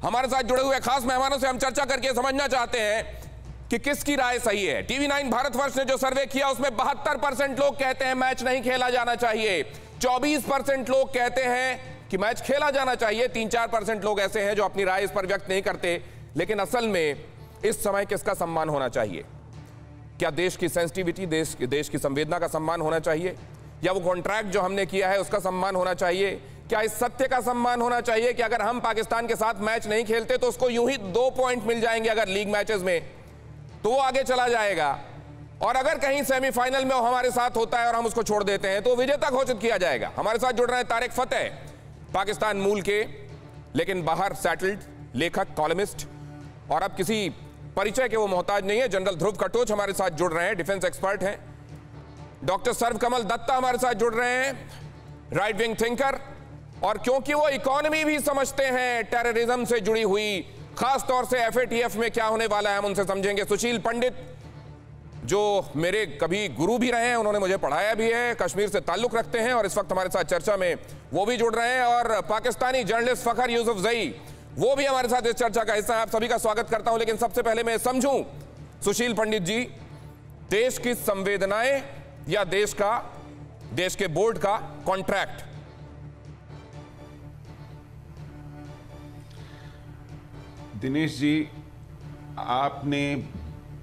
हमारे साथ जुड़े हुए खास मेहमानों से हम चर्चा करके समझना चाहते हैं कि किसकी राय सही है। टीवी9 भारतवर्ष ने जो सर्वे किया उसमें 72% लोग कहते हैं मैच नहीं खेला जाना चाहिए, 24% लोग कहते हैं कि मैच खेला जाना चाहिए, 3-4% लोग ऐसे हैं जो अपनी राय इस पर व्यक्त नहीं करते। लेकिन असल में इस समय किसका सम्मान होना चाहिए? क्या देश की सेंसिटिविटी, देश की संवेदना का सम्मान होना चाहिए, या वो कॉन्ट्रैक्ट जो हमने किया है उसका सम्मान होना चाहिए? क्या इस सत्य का सम्मान होना चाहिए कि अगर हम पाकिस्तान के साथ मैच नहीं खेलते तो उसको यूं ही 2 पॉइंट मिल जाएंगे अगर लीग मैचेस में, तो वो आगे चला जाएगा, और अगर कहीं सेमीफाइनल में वो हमारे साथ होता है और हम उसको छोड़ देते हैं तो विजेता घोषित किया जाएगा। हमारे साथ जुड़ रहे हैं तारिक फतेह, पाकिस्तान मूल के लेकिन बाहर सेटल्ड लेखक, कॉलमिस्ट, और अब किसी परिचय के वो मोहताज नहीं है। जनरल ध्रुव कटोच हमारे साथ जुड़ रहे हैं, डिफेंस एक्सपर्ट हैं। डॉक्टर सर्वकमल दत्ता हमारे साथ जुड़ रहे हैं, राइट विंग थिंकर, और क्योंकि वो इकोनॉमी भी समझते हैं टेररिज्म से जुड़ी हुई, खास तौर से FATF में क्या होने वाला है हम उनसे समझेंगे। सुशील पंडित जो मेरे कभी गुरु भी रहे हैं, उन्होंने मुझे पढ़ाया भी है, कश्मीर से ताल्लुक रखते हैं और इस वक्त हमारे साथ चर्चा में वो भी जुड़ रहे हैं, और पाकिस्तानी जर्नलिस्ट फखर यूसुफजई वो भी हमारे साथ इस चर्चा का हिस्सा है। आप सभी का स्वागत करता हूं। लेकिन सबसे पहले मैं समझूं, सुशील पंडित जी, देश की संवेदनाएं या देश के बोर्ड का कॉन्ट्रैक्ट? दिनेश जी, आपने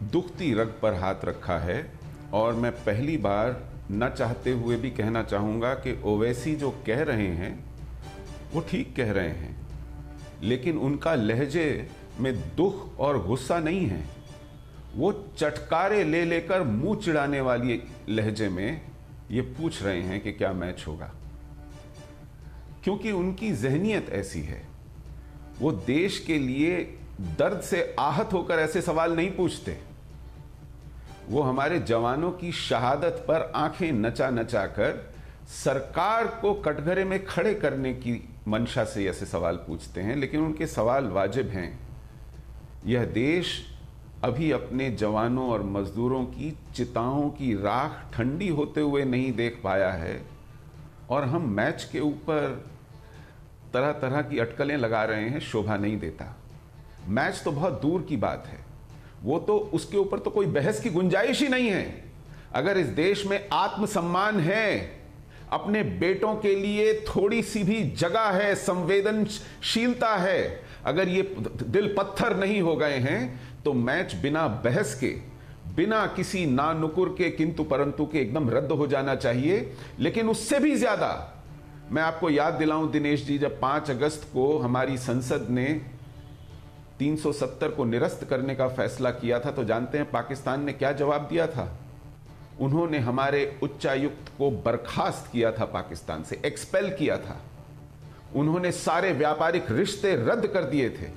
दुखती रग पर हाथ रखा है, और मैं पहली बार न चाहते हुए भी कहना चाहूंगा कि ओवैसी जो कह रहे हैं वो ठीक कह रहे हैं, लेकिन उनका लहजे में दुख और गुस्सा नहीं है। वो चटकारे ले लेकर मुंह चिढ़ाने वाली लहजे में ये पूछ रहे हैं कि क्या मैच होगा, क्योंकि उनकी जहनियत ऐसी है। वो देश के लिए दर्द से आहत होकर ऐसे सवाल नहीं पूछते। वो हमारे जवानों की शहादत पर आंखें नचा नचा कर सरकार को कटघरे में खड़े करने की मंशा से ऐसे सवाल पूछते हैं, लेकिन उनके सवाल वाजिब हैं। यह देश अभी अपने जवानों और मजदूरों की चिताओं की राख ठंडी होते हुए नहीं देख पाया है, और हम मैच के ऊपर तरह तरह की अटकलें लगा रहे हैं, शोभा नहीं देता। मैच तो बहुत दूर की बात है, वो तो उसके ऊपर तो कोई बहस की गुंजाइश ही नहीं है। अगर इस देश में आत्मसम्मान है, अपने बेटों के लिए थोड़ी सी भी जगह है, संवेदनशीलता है, अगर ये दिल पत्थर नहीं हो गए हैं, तो मैच बिना बहस के, बिना किसी नानुकुर के, किंतु परंतु के एकदम रद्द हो जाना चाहिए। लेकिन उससे भी ज्यादा मैं आपको याद दिलाऊं दिनेश जी, जब 5 अगस्त को हमारी संसद ने 370 को निरस्त करने का फैसला किया था, तो जानते हैं पाकिस्तान ने क्या जवाब दिया था? उन्होंने हमारे उच्चायुक्त को बर्खास्त किया था, पाकिस्तान से एक्सपेल किया था। उन्होंने सारे व्यापारिक रिश्ते रद्द कर दिए थे।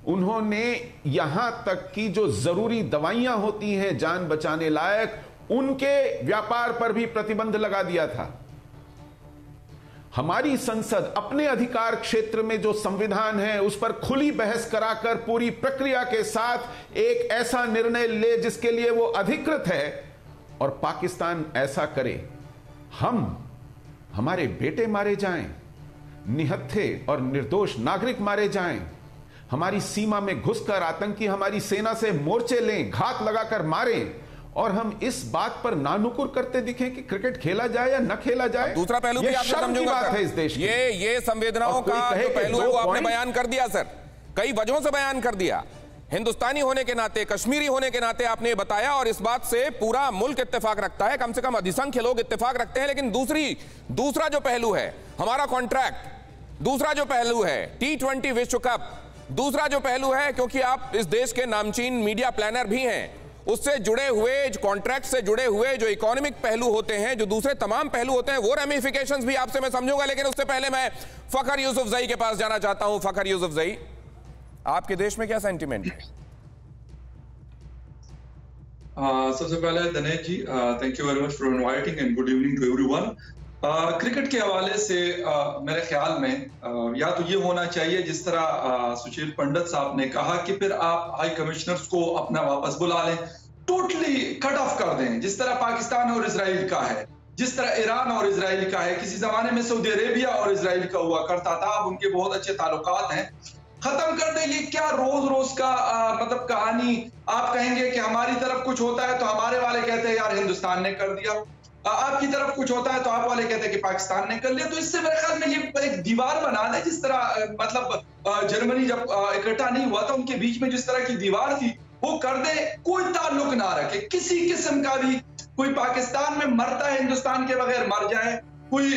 उन्होंने यहां तक कि जो जरूरी दवाइयां होती हैं जान बचाने लायक, उनके व्यापार पर भी प्रतिबंध लगा दिया था। हमारी संसद अपने अधिकार क्षेत्र में जो संविधान है उस पर खुली बहस कराकर पूरी प्रक्रिया के साथ एक ऐसा निर्णय ले जिसके लिए वो अधिकृत है, और पाकिस्तान ऐसा करे, हमारे बेटे मारे जाएं, निहत्थे और निर्दोष नागरिक मारे जाएं, हमारी सीमा में घुसकर आतंकी हमारी सेना से मोर्चे लें, घात लगाकर मारें, और हम इस बात पर नानुकुर करते दिखें कि क्रिकेट खेला जाए या न खेला जाए। दूसरा पहलू भी आपने समझूंगा बात है इस देश की। ये संवेदनाओं का जो पहलू है वो आपने बयान कर दिया सर, कई वजहों से बयान कर दिया। हिंदुस्तानी होने के नाते, कश्मीरी होने के नाते आपने ये बताया, और इस बात से पूरा मुल्क इत्तेफाक रखता है, कम से कम अधिसंख्य लोग इत्तेफाक रखते हैं। लेकिन दूसरा जो पहलू है हमारा कॉन्ट्रैक्ट, दूसरा जो पहलू है T20 विश्व कप, दूसरा जो पहलू है, क्योंकि आप इस देश के नामचीन मीडिया प्लानर भी हैं, उससे जुड़े हुए, कॉन्ट्रैक्ट से जुड़े हुए जो इकोनॉमिक पहलू होते हैं, जो दूसरे तमाम पहलू होते हैं, वो रेमिफिकेशंस भी आपसे मैं समझूंगा। लेकिन उससे पहले मैं फखर यूसुफजई के पास जाना चाहता हूं। फखर यूसुफजई, आपके देश में क्या सेंटिमेंट है? सबसे पहले Dinesh ji, thank you very much for inviting and good evening to everyone. Cricket के हवाले से मेरे ख्याल में या तो ये होना चाहिए जिस तरह सुशील पंडित साहब ने कहा कि फिर आप हाई कमिश्नर्स को अपना वापस बुला लें, टोटली कट ऑफ कर दें, जिस तरह पाकिस्तान और इजराइल का है, जिस तरह ईरान और इजराइल का है। किसी जमाने में सऊदी अरेबिया और इजराइल का हुआ करता था, अब उनके बहुत अच्छे ताल्लुकात हैं। खत्म कर दे। ये क्या रोज रोज का मतलब कहानी। आप कहेंगे कि हमारी तरफ कुछ होता है तो हमारे वाले कहते हैं यार हिंदुस्तान ने कर दिया, आपकी तरफ कुछ होता है तो आप वाले कहते हैं कि पाकिस्तान ने कर लिया। तो इससे मेरे ख्याल में ये एक दीवार बना दे, जिस तरह मतलब जर्मनी जब इकट्ठा नहीं हुआ था उनके बीच में जिस तरह की दीवार थी वो कर दे, कोई ताल्लुक ना रखे किसी किस्म का भी। कोई पाकिस्तान में मरता है हिंदुस्तान के बगैर मर जाए, कोई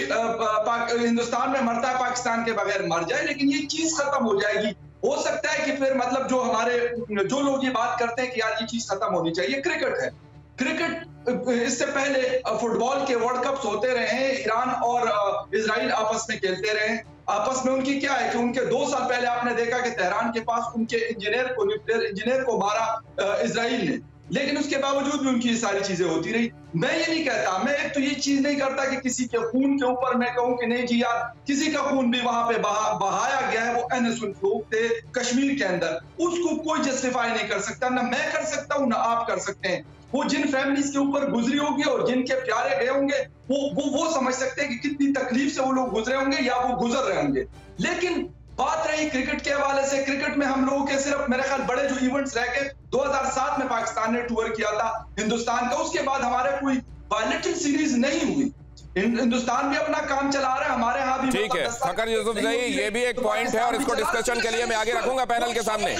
हिंदुस्तान में मरता है पाकिस्तान के बगैर मर जाए, लेकिन ये चीज खत्म हो जाएगी। हो सकता है कि फिर मतलब जो लोग ये बात करते हैं कि यार ये चीज खत्म होनी चाहिए, क्रिकेट है। क्रिकेट इससे पहले फुटबॉल के वर्ल्ड कप्स होते रहे हैं, ईरान और इजराइल आपस में खेलते रहे। आपस में उनकी क्या है कि उनके 2 साल पहले आपने देखा कि तेहरान के पास उनके न्यूक्लियर इंजीनियर को मारा इजराइल ने, लेकिन उसके बावजूद भी उनकी ये सारी चीजें होती रही। मैं ये नहीं कहता, मैं एक तो ये चीज नहीं करता कि किसी के खून के ऊपर मैं कहूं कि नहीं जी यार किसी का खून भी वहां पे बहाया गया है, वो इनोसेंट लोग थे कश्मीर के अंदर, उसको कोई जस्टिफाई नहीं कर सकता, ना मैं कर सकता हूं ना आप कर सकते हैं। वो जिन फैमिलीज के ऊपर गुजरी होगी और जिनके प्यारे गए होंगे वो समझ सकते हैं कि कितनी तकलीफ से वो लोग गुजरे होंगे या वो गुजर रहे होंगे। लेकिन बात रही क्रिकेट के हवाले से, क्रिकेट में हम लोगों के सिर्फ मेरे ख्याल बड़े जो इवेंट्स रह गए, 2007 में पाकिस्तान ने टूर किया था हिंदुस्तान का, उसके बाद हमारे कोई बायलैटरल सीरीज नहीं हुई। हिंदुस्तान भी अपना काम चला रहा है, हमारे यहाँ भी। ठीक है फखर यूसुफजई, ये भी एक पॉइंट है और इसको डिस्कशन के लिए मैं आगे रखूंगा पैनल के सामने।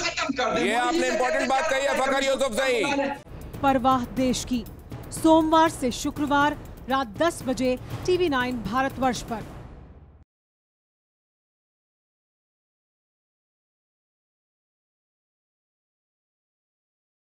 ये आपने इंपॉर्टेंट बात कही है फखर यूसुफजई। परवाह देश की, सोमवार से शुक्रवार रात 10 बजे TV9 भारतवर्ष पर।